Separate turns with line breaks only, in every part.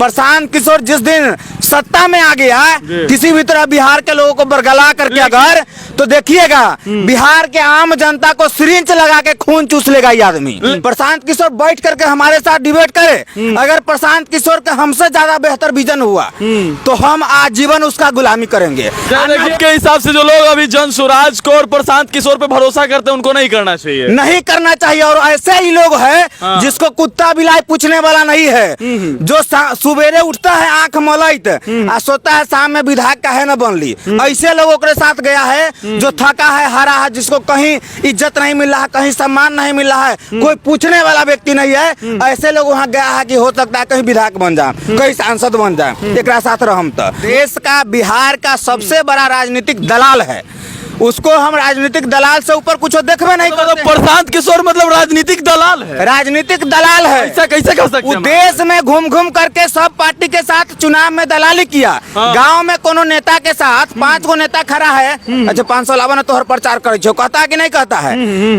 प्रशांत किशोर जिस दिन सत्ता में आ गया किसी भी तरह बिहार के लोगों को बरगला करके अगर, तो देखिएगा बिहार के आम जनता को सिरिंज लगा के खून चूस लेगा ये आदमी। प्रशांत किशोर बैठ करके हमारे साथ डिबेट करे, अगर प्रशांत किशोर का हमसे ज्यादा बेहतर विजन हुआ तो हम आजीवन उसका गुलामी करेंगे।
के हिसाब से जो लोग अभी जन स्वराज को और प्रशांत किशोर पे भरोसा करते हैं उनको नहीं करना चाहिए,
नहीं करना चाहिए। और ऐसे ही लोग हैं जिसको कुत्ता बिलाई पूछने वाला नहीं है, जो सुबेरे उठता है आंख मलैत आ सोता है शाम में विधायक का है न बनली, ऐसे लोगों के साथ गया है जो थका है हारा है, जिसको कहीं इज्जत नहीं मिल रहा है, कहीं सम्मान नहीं मिल रहा है, कोई पूछने वाला व्यक्ति नहीं है। ऐसे लोग वहाँ गया है कि हो सकता है कहीं विधायक बन जाए, कहीं सांसद बन जाए, एक साथ रहम। तो देश का बिहार का सबसे बड़ा राजनीतिक दलाल है, उसको हम राजनीतिक दलाल से ऊपर कुछ देखबे नहीं करते।
तो प्रशांत किशोर मतलब राजनीतिक दलाल है,
राजनीतिक दलाल है।
ऐसा कैसे कर सकते हैं?
देश में घूम घूम करके सब पार्टी के साथ चुनाव में दलाली किया। गांव में कोनो नेता के साथ 5 गो नेता खड़ा है, अच्छा 500 लावा ना तोहर प्रचार करे छो, कहता है कि नहीं कहता है?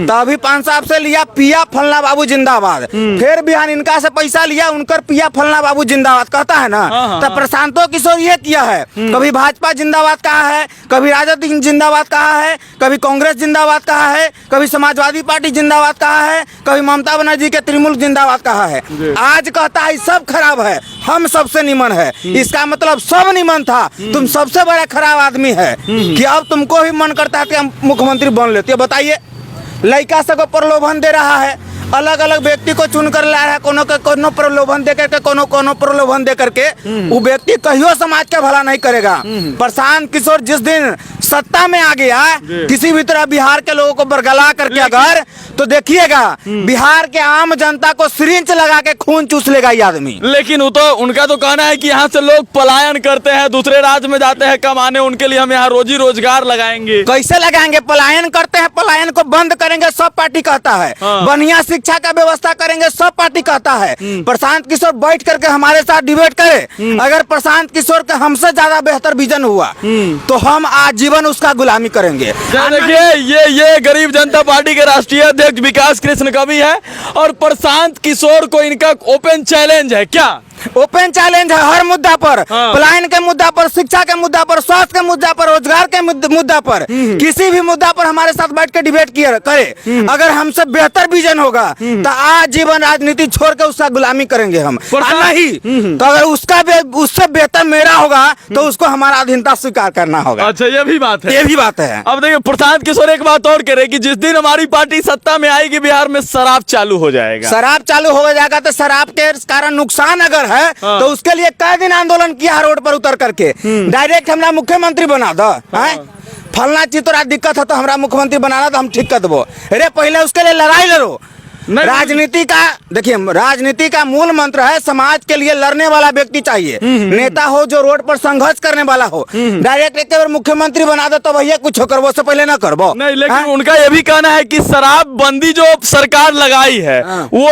तो अभी 500 आपसे लिया, पिया फलना बाबू जिंदाबाद, फिर बिहान इनका से पैसा लिया, उनकर पिया फलना बाबू जिंदाबाद कहता है ना। तो प्रशांतो किशोर ये किया है, कभी भाजपा जिंदाबाद कहा है, कभी राजद जिंदाबाद कहा है, कभी कांग्रेस जिंदाबाद कहा है, कभी समाजवादी पार्टी जिंदाबाद कहा है, कभी ममता बनर्जी के तृणमूल जिंदाबाद कहा है। आज कहता है सब खराब है, हम सबसे निमन है। इसका मतलब सब निमन था, तुम सबसे बड़ा खराब आदमी है कि अब तुमको भी मन करता है कि हम मुख्यमंत्री बन लेते। बताइए, लड़का सबको प्रलोभन दे रहा है, अलग अलग व्यक्ति को चुन कर ला रहा है, कोनो प्रलोभन दे करके, कोनो प्रलोभन दे करके, वो व्यक्ति कहियो समाज का भला नहीं करेगा। प्रशांत किशोर जिस दिन सत्ता में आ गया किसी भी तरह बिहार के लोगों को बरगला करके अगर, तो देखिएगा बिहार के आम जनता को सिरिंज लगा के खून चूस लेगा ये आदमी।
लेकिन वो तो उनका तो कहना है कि यहाँ से लोग पलायन करते हैं, दूसरे राज्य में जाते हैं कमाने, उनके लिए हम यहाँ रोजी रोजगार लगाएंगे।
कैसे लगाएंगे? पलायन करते हैं, पलायन को बंद करेंगे सब पार्टी कहता है, बढ़िया शिक्षा का व्यवस्था करेंगे सब पार्टी कहता है। प्रशांत किशोर बैठ करके हमारे साथ डिबेट करे, अगर प्रशांत किशोर का हमसे ज्यादा बेहतर विजन हुआ तो हम आजीवन उसका गुलामी करेंगे।
देखिए ये गरीब जनता पार्टी के राष्ट्रीय अध्यक्ष विकास कृष्ण कवि है और प्रशांत किशोर को इनका ओपन चैलेंज है। क्या
ओपन चैलेंज है? हर मुद्दा पर, पलायन के मुद्दा पर, शिक्षा के मुद्दा पर, स्वास्थ्य के मुद्दा पर, रोजगार के मुद्दा पर, किसी भी मुद्दा पर हमारे साथ बैठ के डिबेट करे। अगर हमसे बेहतर विजन होगा तो आजीवन राजनीति छोड़ के उसका गुलामी करेंगे हम। नहीं तो अगर उससे बेहतर मेरा होगा तो उसको हमारा अधीनता स्वीकार करना होगा।
अच्छा, ये भी बात है,
ये भी बात है।
अब देखिए प्रशांत किशोर एक बात और करे कि जिस दिन हमारी पार्टी सत्ता में आएगी बिहार में शराब चालू हो जाएगा।
शराब चालू हो जाएगा तो शराब के कारण नुकसान अगर है तो उसके लिए कई दिन आंदोलन किया रोड पर उतर करके, डायरेक्ट हमरा मुख्यमंत्री बना दो, फलना चीज तोरा दिक्कत है तो हमरा मुख्यमंत्री बनाना तो हम ठीक कर देबो। अरे पहले उसके लिए लड़ाई लड़ो। राजनीति का देखिए, राजनीति का मूल मंत्र है समाज के लिए लड़ने वाला व्यक्ति चाहिए, नेता हो जो रोड पर संघर्ष करने वाला हो। डायरेक्ट एक बार मुख्यमंत्री बना दो तो भैया कुछ करबो, से पहले ना करबो।
नहीं, लेकिन उनका ये भी कहना है कि शराब बंदी जो सरकार लगाई है वो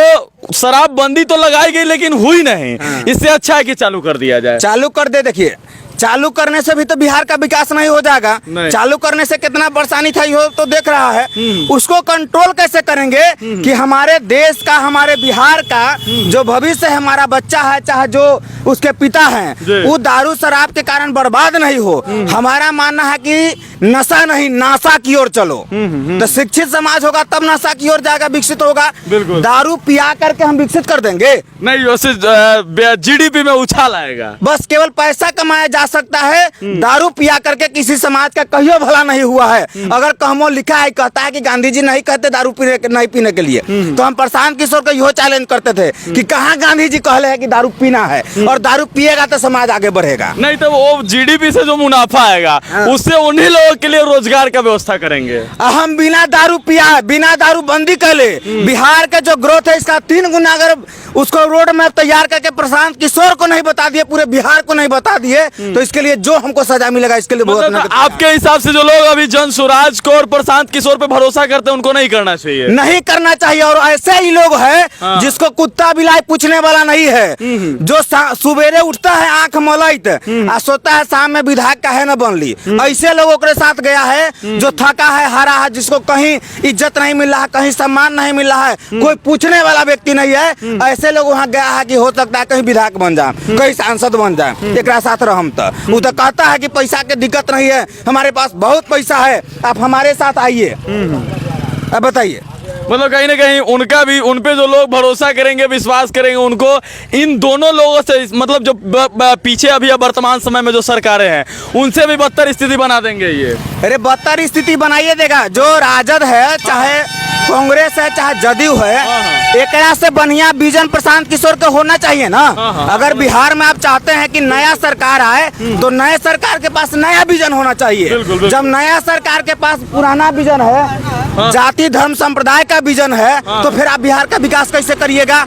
शराब बंदी तो लगाई गई लेकिन हुई नहीं, इससे अच्छा है कि चालू कर दिया जाए।
चालू कर दे। देखिए, चालू करने से भी तो बिहार का विकास नहीं हो जाएगा। चालू करने से कितना परेशानी था ये तो देख रहा है। उसको कंट्रोल कैसे करेंगे कि हमारे देश का, हमारे बिहार का जो भविष्य है, हमारा बच्चा है चाहे जो उसके पिता हैं, वो दारू शराब के कारण बर्बाद नहीं हो। हमारा मानना है कि नशा नहीं नाशा की ओर चलो, तो शिक्षित समाज होगा तब नशा की ओर जाएगा, विकसित होगा। दारू पिया करके हम विकसित कर देंगे
नहीं, वैसे जीडीपी में उछाल आएगा।
बस केवल पैसा कमाया जा सकता है, दारू पिया करके किसी समाज का कहियो भला नहीं हुआ है। अगर कहमो लिखा है, कहता है कि गांधी जी नहीं कहते दारू नहीं पीने के लिए, तो हम प्रशांत किशोर को यह चैलेंज करते थे कि कहाँ गांधी जी कहले हैं कि दारू पीना है, और दारू पिएगा तो समाज आगे बढ़ेगा।
नहीं तो वो जीडीपी से जो मुनाफा आएगा उससे उन्हीं लोगों के लिए रोजगार का व्यवस्था करेंगे।
हम बिना दारू पिया, बिना दारू बंदी कर ले, बिहार का जो ग्रोथ है इसका 3 गुना अगर उसको रोड मैप तैयार करके प्रशांत किशोर को नहीं बता दिए, पूरे बिहार को नहीं बता दिए, तो इसके लिए जो हमको सजा मिलेगा इसके लिए भुगतना
मतलब आपके हिसाब से जो लोग अभी जन स्वराज को और प्रशांत किशोर पे भरोसा करते हैं उनको नहीं करना चाहिए?
नहीं करना चाहिए। और ऐसे ही लोग हैं जिसको कुत्ता बिलाई पूछने वाला नहीं है, जो सुबेरे उठता है आंख मलैत आ सोता है शाम में विधायक काहे न बनली। ऐसे लोगों के साथ गया है जो थका है, हारा है, जिसको कहीं इज्जत नहीं मिल रहा है, कहीं सम्मान नहीं मिल रहा है, कोई पूछने वाला व्यक्ति नहीं है। ऐसे लोग वहाँ गया है कि हो सकता है कहीं विधायक बन जाए, कहीं सांसद बन जाए, एक साथ रहम तो वो तो कहता है कि पैसा की दिक्कत नहीं है, हमारे पास बहुत पैसा है, आप हमारे साथ आइए। अब बताइए,
मतलब कहीं ना कहीं उनका भी, उन पे जो लोग भरोसा करेंगे, विश्वास करेंगे, उनको इन दोनों लोगों से, मतलब जो पीछे अभी वर्तमान समय में जो सरकारें हैं उनसे भी बदतर स्थिति बना देंगे ये।
अरे बदतर स्थिति बनाइए देगा। जो राजद है, चाहे कांग्रेस है, चाहे जदयू है, एक से बढ़िया विजन प्रशांत किशोर का होना चाहिए ना। अगर बिहार में आप चाहते हैं कि नया सरकार आए तो नए सरकार के पास नया विजन होना चाहिए। जब नया सरकार के पास पुराना विजन है, जाति धर्म संप्रदाय का विजन है, तो फिर आप बिहार का विकास कैसे करिएगा?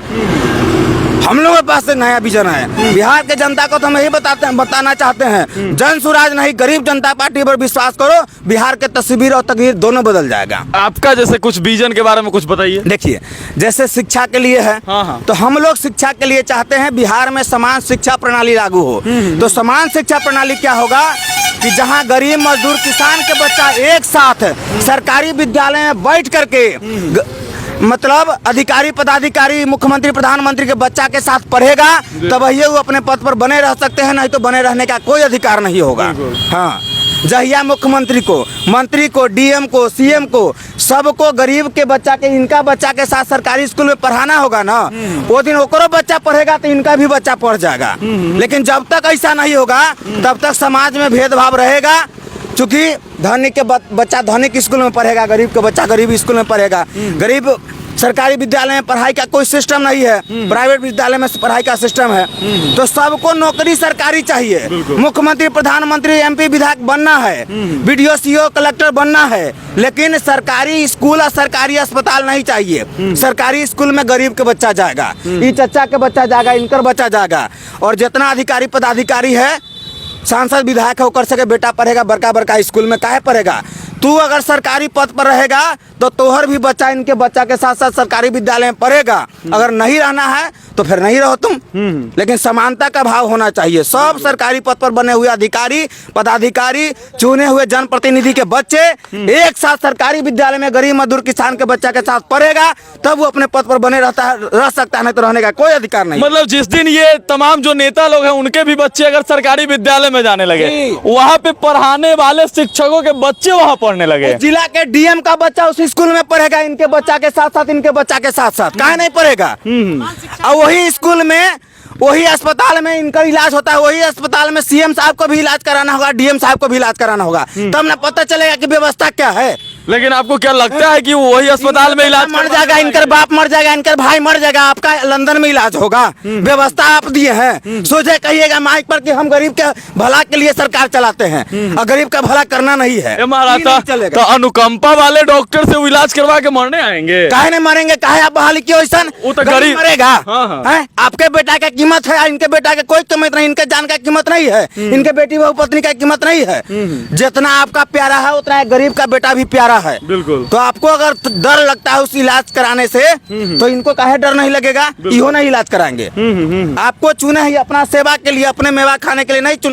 हम लोगों के पास नया विजन है। बिहार के जनता को तो हम यही बताना चाहते हैं, जन स्वराज नहीं गरीब जनता पार्टी पर विश्वास करो, बिहार के तस्वीर और तकदीर दोनों बदल जाएगा।
आपका जैसे कुछ विजन के बारे में कुछ बताइए।
देखिए, जैसे शिक्षा के लिए है, तो हम लोग शिक्षा के लिए चाहते हैं बिहार में समान शिक्षा प्रणाली लागू हो। तो समान शिक्षा प्रणाली क्या होगा कि जहां गरीब मजदूर किसान के बच्चा एक साथ सरकारी विद्यालय में बैठ करके मतलब अधिकारी पदाधिकारी मुख्यमंत्री प्रधानमंत्री के बच्चा के साथ पढ़ेगा, तब वो अपने पद पर बने रह सकते हैं, नहीं तो बने रहने का कोई अधिकार नहीं होगा। हाँ, जहिया मुख्यमंत्री को, मंत्री को, डीएम को, सीएम को, सबको गरीब के बच्चा के, इनका बच्चा के साथ सरकारी स्कूल में पढ़ाना होगा ना, वो दिन ओकरो बच्चा पढ़ेगा तो इनका भी बच्चा पढ़ जाएगा। लेकिन जब तक ऐसा नहीं होगा तब तक समाज में भेदभाव रहेगा। चूंकि धनी के बच्चा धनिक स्कूल में पढ़ेगा, गरीब के बच्चा गरीब स्कूल में पढ़ेगा। गरीब सरकारी विद्यालय में पढ़ाई का कोई सिस्टम नहीं है, प्राइवेट विद्यालय में पढ़ाई का सिस्टम है। तो सबको नौकरी सरकारी चाहिए। मुख्यमंत्री प्रधानमंत्री एमपी विधायक बनना है, बीडीओ सीओ कलेक्टर बनना है, लेकिन सरकारी स्कूल और सरकारी अस्पताल नहीं चाहिए। सरकारी स्कूल में गरीब के बच्चा जाएगा, ई चचा के बच्चा जाएगा, इनकर बच्चा जाएगा। और जितना अधिकारी पदाधिकारी है, सांसद विधायक है, ओकर सके बेटा पढ़ेगा बड़का बड़का स्कूल में, काहे पढ़ेगा? तू अगर सरकारी पद पर रहेगा तो तोहर भी बच्चा इनके बच्चा के साथ साथ सरकारी विद्यालय में पढ़ेगा। अगर नहीं रहना है तो फिर नहीं रहो तुम, लेकिन समानता का भाव होना चाहिए। सब सरकारी पद पर बने हुए अधिकारी पदाधिकारी, चुने हुए जनप्रतिनिधि के बच्चे एक साथ सरकारी विद्यालय में गरीब मजदूर किसान के बच्चा के साथ पढ़ेगा, तब वो अपने पद पर बने रह सकता है, नहीं तो रहने का कोई अधिकार नहीं।
मतलब जिस दिन ये तमाम जो नेता लोग हैं उनके भी बच्चे अगर सरकारी विद्यालय में जाने लगे, वहाँ पे पढ़ाने वाले शिक्षकों के बच्चे वहाँ पढ़ने लगे,
जिला के डीएम का बच्चा उस स्कूल में पढ़ेगा, इनके बच्चा के साथ साथ इनके बच्चा के साथ साथ, काहे नहीं पढ़ेगा? और वही स्कूल में, वही अस्पताल में इनका इलाज होता है, वही अस्पताल में सीएम साहब को भी इलाज कराना होगा, डीएम साहब को भी इलाज कराना होगा, तब ना पता चलेगा कि व्यवस्था क्या है।
लेकिन आपको क्या लगता है कि वही अस्पताल में इलाज
मर जाएगा, इनकर बाप मर जाएगा, इनकर भाई मर जाएगा, आपका लंदन में इलाज होगा? व्यवस्था आप दिए हैं, सोचे कहिएगा माइक पर कि हम गरीब के भला के लिए सरकार चलाते हैं, और गरीब का भला करना नहीं है।
तो अनुकंपा वाले डॉक्टर से वो इलाज करवा के मरने आएंगे?
काहे नहीं मरेंगे? काहे आप बहाली क्यों? ऐसा
वो तो गरीब
मरेगा। आपके बेटा का कीमत है, इनके बेटा का कोई कीमत नहीं, इनके जान का कीमत नहीं है, इनके बेटी बहू पत्नी का कीमत नहीं है। जितना आपका प्यारा है उतना गरीब का बेटा भी प्यारा है।
बिल्कुल।
तो आपको अगर डर लगता है उस इलाज कराने से, तो इनको काहे डर नहीं लगेगा? इहो नहीं इलाज कराएंगे। आपको चुने ही अपना सेवा के लिए, अपने मेवा खाने के लिए नहीं चुन